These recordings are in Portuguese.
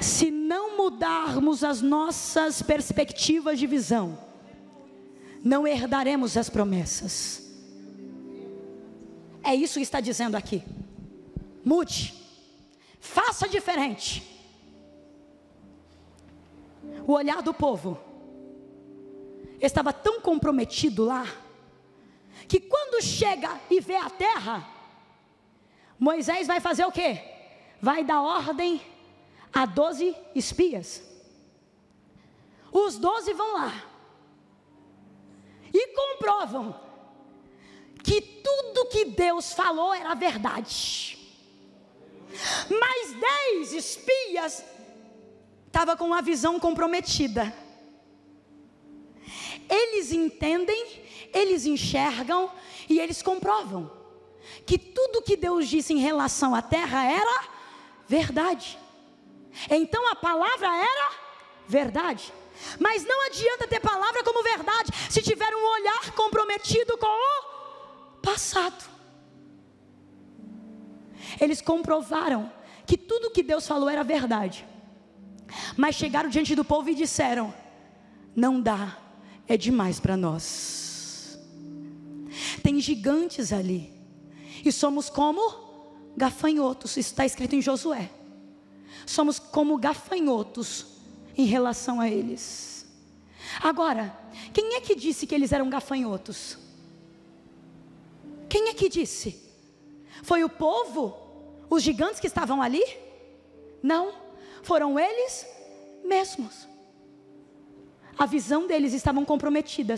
Se não mudarmos as nossas perspectivas de visão, não herdaremos as promessas. É isso que está dizendo aqui. Mude, faça diferente. O olhar do povo estava tão comprometido lá, que quando chega e vê a terra, Moisés vai fazer o quê? Vai dar ordem a 12 espias. Os 12 vão lá e comprovam que tudo que Deus falou era verdade. Mas 10 espias estavam com a visão comprometida. Eles entendem, eles enxergam e eles comprovam que tudo que Deus disse em relação à terra era verdade. Então a palavra era verdade. Mas não adianta ter palavra como verdade se tiver um olhar comprometido com o passado. Eles comprovaram que tudo que Deus falou era verdade, mas chegaram diante do povo e disseram: não dá, é demais para nós. Tem gigantes ali, e somos como gafanhotos. Isso está escrito em Josué. Somos como gafanhotos em relação a eles. Agora, quem é que disse que eles eram gafanhotos? Quem é que disse? Foi o povo? Os gigantes que estavam ali? Não, foram eles mesmos. A visão deles estava comprometida.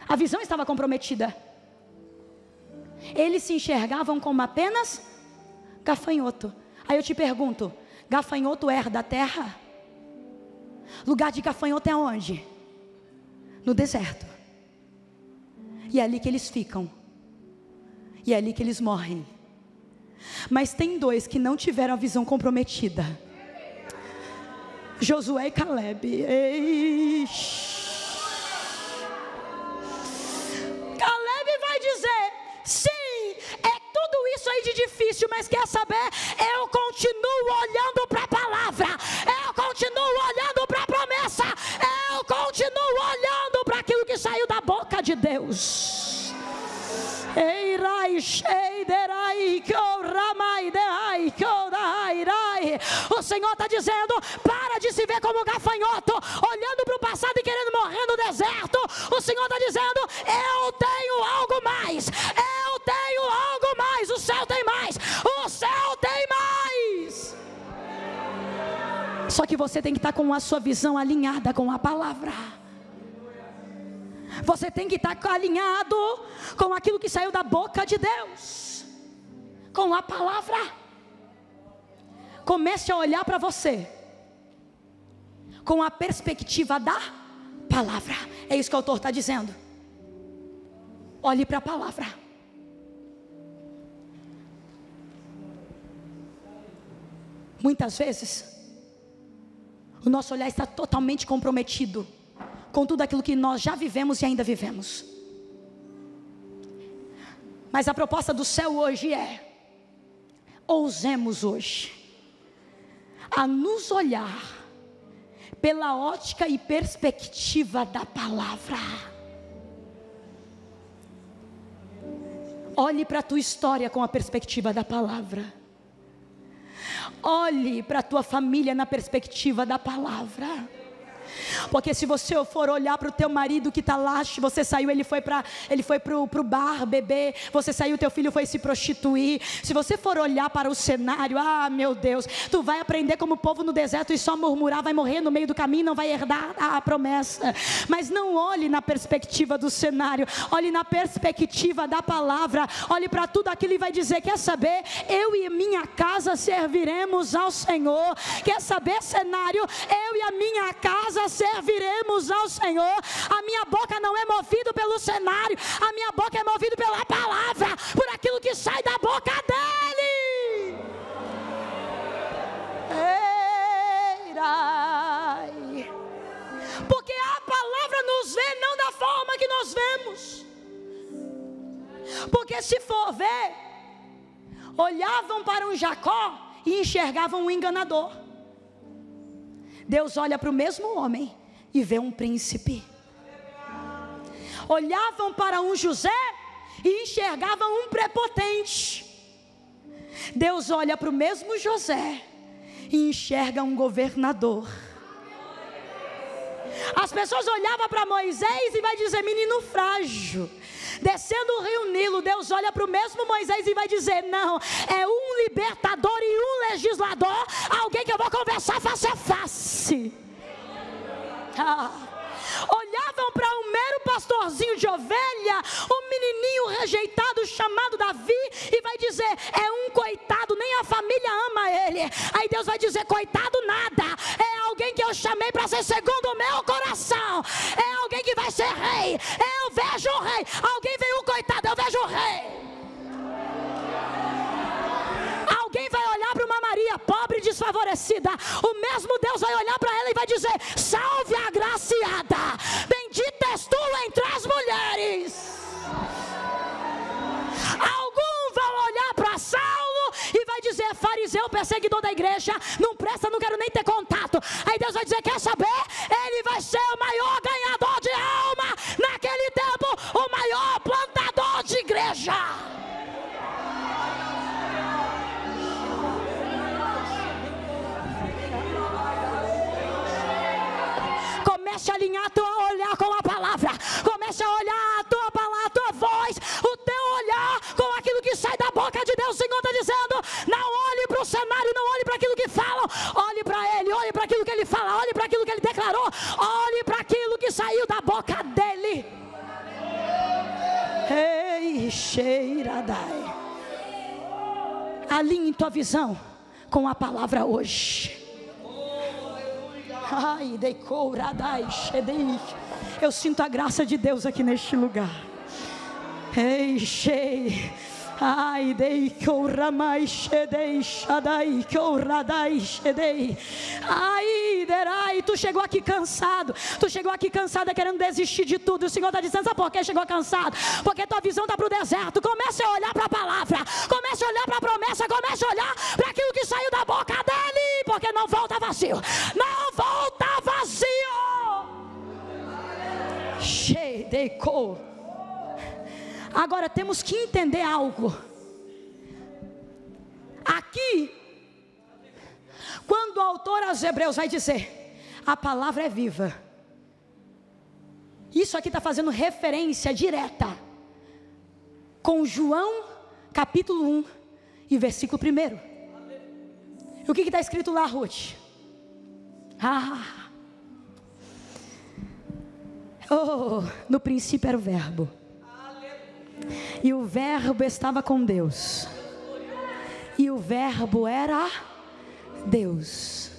A visão estava comprometida. Eles se enxergavam como apenas gafanhoto. Aí eu te pergunto: gafanhoto herda a terra? Lugar de gafanhoto é onde? No deserto. E é ali que eles ficam. E é ali que eles morrem. Mas tem 2 que não tiveram a visão comprometida: Josué e Caleb. Caleb vai dizer: sim, é tudo isso aí de difícil, mas quer saber? Eu continuo olhando para a palavra, eu continuo olhando para a promessa, eu continuo olhando para aquilo que saiu da boca de Deus. O Senhor está dizendo: para de se ver como gafanhoto, olhando para o passado e querendo morrer no deserto. O Senhor está dizendo: eu tenho algo mais, eu tenho algo mais. O céu tem mais, o céu tem mais. Só que você tem que estar com a sua visão alinhada com a palavra. Você tem que estar alinhado com aquilo que saiu da boca de Deus, com a palavra. Comece a olhar para você com a perspectiva da palavra. É isso que o autor está dizendo. Olhe para a palavra. Muitas vezes o nosso olhar está totalmente comprometido com tudo aquilo que nós já vivemos e ainda vivemos. Mas a proposta do céu hoje é: ousemos hoje a nos olhar pela ótica e perspectiva da palavra. Olhe para a tua história com a perspectiva da palavra. Olhe para a tua família na perspectiva da palavra. Porque se você for olhar para o teu marido que está lá, você saiu, ele foi para o bar beber, você saiu, teu filho foi se prostituir. Se você for olhar para o cenário, meu Deus, tu vai aprender como o povo no deserto e só murmurar, vai morrer no meio do caminho, não vai herdar a promessa. Mas não olhe na perspectiva do cenário, olhe na perspectiva da palavra. Olhe para tudo aquilo e vai dizer: quer saber? Eu e minha casa serviremos ao Senhor. Quer saber, cenário? Eu e a minha casa serviremos ao Senhor. A minha boca não é movida pelo cenário, a minha boca é movida pela palavra, por aquilo que sai da boca dele. Porque a palavra nos vê não da forma que nós vemos. Porque se for ver, olhavam para um Jacó e enxergavam um enganador. Deus olha para o mesmo homem e vê um príncipe. Olhavam para um José e enxergavam um prepotente. Deus olha para o mesmo José e enxerga um governador. As pessoas olhavam para Moisés e vai dizer: menino frágil. Descendo o rio Nilo, Deus olha para o mesmo Moisés e vai dizer: não, é um libertador e um legislador, alguém que eu vou conversar face a face. Olhavam para um mero pastorzinho de ovelha, um menininho rejeitado chamado Davi, e vai dizer: é um coitado, nem a família ama ele. Aí Deus vai dizer: coitado nada, é alguém que eu chamei para ser segundo o meu coração, é alguém que vai ser rei. Eu vejo o rei. Alguém veio um coitado, eu vejo o rei. Alguém vai olhar para uma Maria pobre e desfavorecida, o mesmo Deus vai olhar para ela e vai dizer: salve a agraciada, bendita és tu entre as mulheres. Alguns vão olhar para Saulo e vai dizer: fariseu, perseguidor da igreja, não presta, não quero nem ter contato. Aí Deus vai dizer: quer saber? Ele vai ser o maior ganhador de alma naquele tempo, o maior plantador de igreja. Comece a alinhar teu olhar com a palavra. Comece a olhar a tua palavra, a tua voz, o teu olhar com aquilo que sai da boca de Deus. O Senhor está dizendo: não olhe para o cenário, não olhe para aquilo que falam. Olhe para Ele, olhe para aquilo que Ele fala, olhe para aquilo que Ele declarou, olhe para aquilo que saiu da boca dEle. Ei, Sheiradai. Alinhe tua visão com a palavra hoje. Ai, decouradai, shedei. Eu sinto a graça de Deus aqui neste lugar. Ei, shei. Ai, decouramai, shedei, shadai, couradai, shedei. Ai, derai, tu chegou aqui cansado. Tu chegou aqui cansada querendo desistir de tudo. O Senhor está dizendo: sabe por que chegou cansado? Porque tua visão está para o deserto. Comece a olhar para a palavra. Comece a olhar para a promessa. Comece a olhar para aquilo que saiu da boca dele. Porque não volta vazio. Não volta vazio. Shedei-kou. Agora temos que entender algo. Aqui, quando o autor aos Hebreus vai dizer: a palavra é viva, isso aqui está fazendo referência direta com João capítulo 1 e versículo 1. E o que está escrito lá, Ruth? No princípio era o verbo, e o verbo estava com Deus, e o verbo era Deus.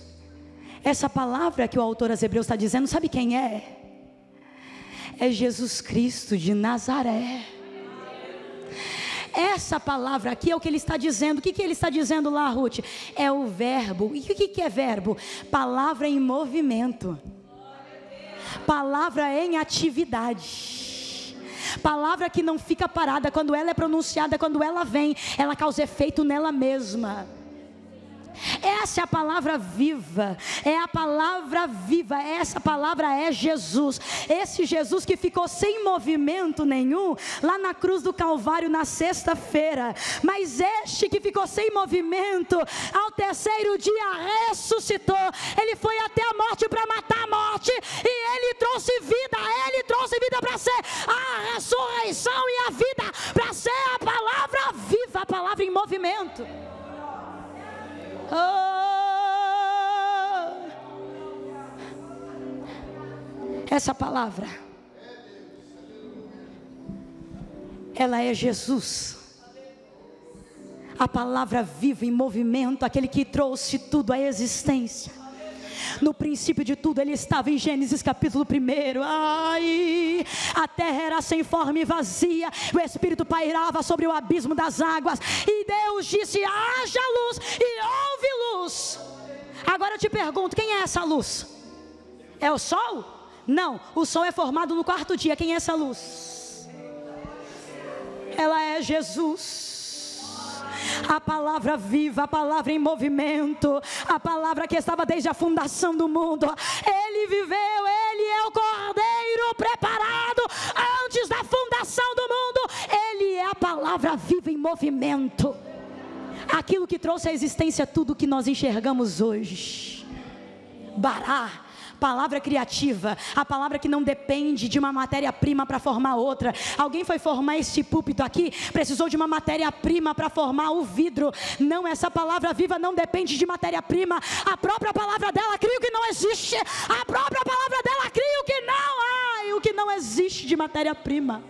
Essa palavra que o autor aos Hebreus está dizendo, sabe quem é? É Jesus Cristo de Nazaré. Essa palavra aqui é o que ele está dizendo. O que ele está dizendo lá, Ruth? É o verbo. E o que é verbo? Palavra em movimento, palavra em atividade, palavra que não fica parada. Quando ela é pronunciada, quando ela vem, ela causa efeito nela mesma. Essa é a palavra viva, é a palavra viva, essa palavra é Jesus. Esse Jesus que ficou sem movimento nenhum lá na cruz do Calvário na sexta-feira, mas este que ficou sem movimento, ao terceiro dia ressuscitou. Ele foi até a morte para matar a morte, e ele trouxe vida para ser a ressurreição e a vida, para ser a palavra viva, a palavra em movimento. Essa palavra, ela é Jesus, a palavra viva em movimento, aquele que trouxe tudo à existência. No princípio de tudo ele estava, em Gênesis capítulo 1. Ai, a terra era sem forma e vazia, o Espírito pairava sobre o abismo das águas, e Deus disse: haja luz, e houve luz. Agora eu te pergunto, quem é essa luz? É o sol? Não, o sol é formado no quarto dia. Quem é essa luz? Ela é Jesus. A palavra viva, a palavra em movimento, a palavra que estava desde a fundação do mundo. Ele viveu, Ele é o Cordeiro preparado antes da fundação do mundo. Ele é a palavra viva em movimento. Aquilo que trouxe à existência tudo que nós enxergamos hoje. Bará, palavra criativa, a palavra que não depende de uma matéria-prima para formar outra. Alguém foi formar este púlpito aqui, precisou de uma matéria-prima para formar o vidro. Não, essa palavra viva não depende de matéria-prima. A própria palavra dela cria o que não existe. A própria palavra dela cria o que não há e o que não existe de matéria-prima.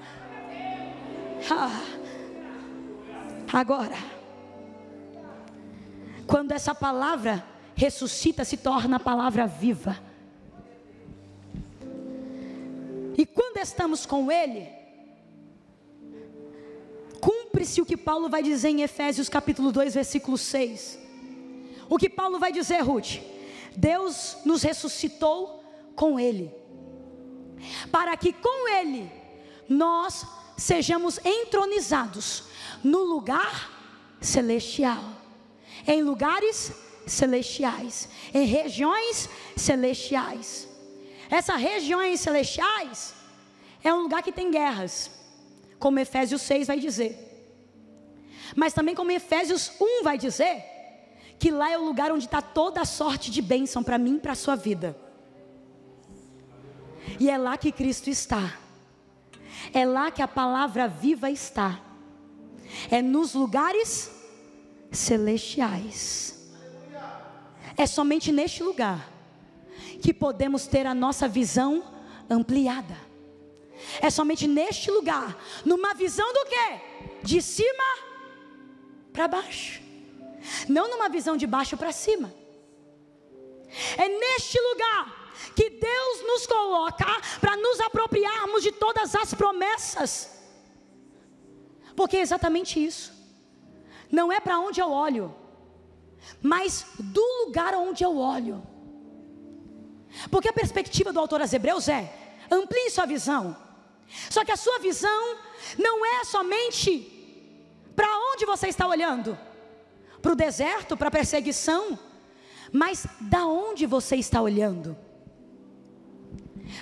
Agora, quando essa palavra ressuscita, se torna a palavra viva. E quando estamos com Ele, cumpre-se o que Paulo vai dizer em Efésios capítulo 2, versículo 6. O que Paulo vai dizer, Ruth? Deus nos ressuscitou com Ele, para que com Ele nós sejamos entronizados no lugar celestial, em lugares celestiais, em regiões celestiais. Essas regiões celestiais é um lugar que tem guerras, como Efésios 6 vai dizer. Mas também como Efésios 1 vai dizer, que lá é o lugar onde está toda a sorte de bênção para mim e para a sua vida. E é lá que Cristo está. É lá que a palavra viva está. É nos lugares celestiais. É somente neste lugar que podemos ter a nossa visão ampliada. É somente neste lugar, numa visão do quê? De cima para baixo. Não numa visão de baixo para cima. É neste lugar que Deus nos coloca para nos apropriarmos de todas as promessas. Porque é exatamente isso. Não é para onde eu olho, mas do lugar onde eu olho. Porque a perspectiva do autor aos Hebreus é: amplie sua visão. Só que a sua visão não é somente para onde você está olhando, para o deserto, para a perseguição, mas da onde você está olhando.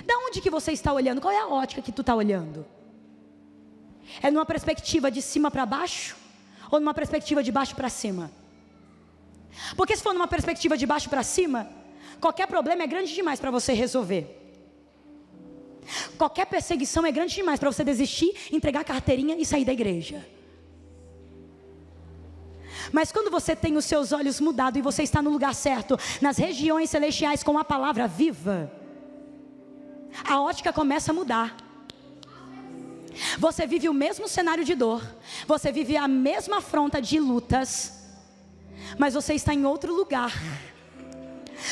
Da onde que você está olhando? Qual é a ótica que tu está olhando? É numa perspectiva de cima para baixo, ou numa perspectiva de baixo para cima? Porque se for numa perspectiva de baixo para cima, qualquer problema é grande demais para você resolver. Qualquer perseguição é grande demais para você desistir, entregar a carteirinha e sair da igreja. Mas quando você tem os seus olhos mudados e você está no lugar certo, nas regiões celestiais com a palavra viva, a ótica começa a mudar. Você vive o mesmo cenário de dor, você vive a mesma afronta de lutas, mas você está em outro lugar.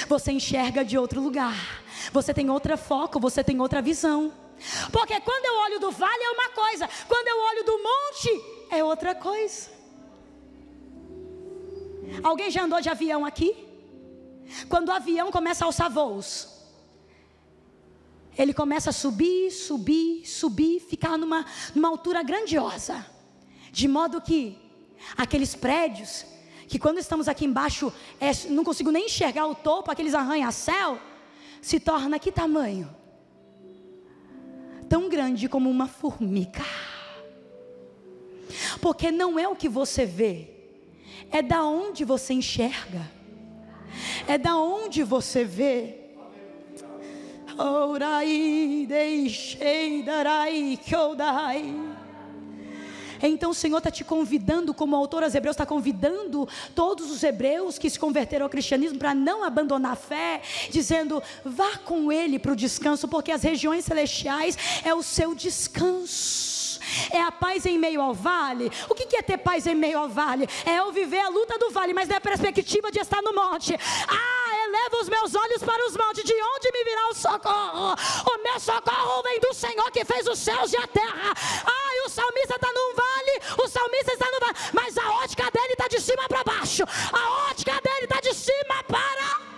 Você enxerga de outro lugar. Você tem outro foco, você tem outra visão. Porque quando eu olho do vale é uma coisa, quando eu olho do monte é outra coisa. Alguém já andou de avião aqui? Quando o avião começa a alçar voos, ele começa a subir, subir, subir, ficar numa altura grandiosa, de modo que aqueles prédios, que quando estamos aqui embaixo, não consigo nem enxergar o topo, aqueles arranha-céu, se torna que tamanho? Tão grande como uma formiga. Porque não é o que você vê, é da onde você enxerga, é da onde você vê. Então o Senhor está te convidando, como o autor aos Hebreus está convidando todos os hebreus que se converteram ao cristianismo para não abandonar a fé, dizendo: vá com Ele para o descanso, porque as regiões celestiais é o seu descanso. É a paz em meio ao vale. O que é ter paz em meio ao vale? É eu viver a luta do vale, mas na perspectiva de estar no monte. Eleva os meus olhos para os montes, de onde me virá o socorro? O meu socorro vem do Senhor que fez os céus e a terra. E o salmista está num vale, o salmista está no vale, mas a ótica dele está de cima para baixo. A ótica dele está de cima para...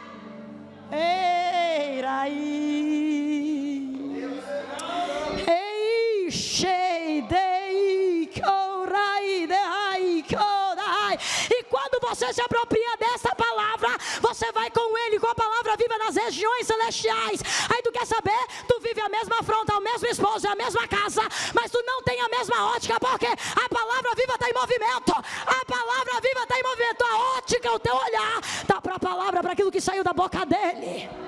você se apropria dessa palavra, você vai com ele, com a palavra viva nas regiões celestiais. Aí tu quer saber? Tu vive a mesma afronta, o mesmo esposo, a mesma casa, mas tu não tem a mesma ótica, porque a palavra viva está em movimento. A palavra viva está em movimento. A ótica, o teu olhar está para a palavra, para aquilo que saiu da boca dele.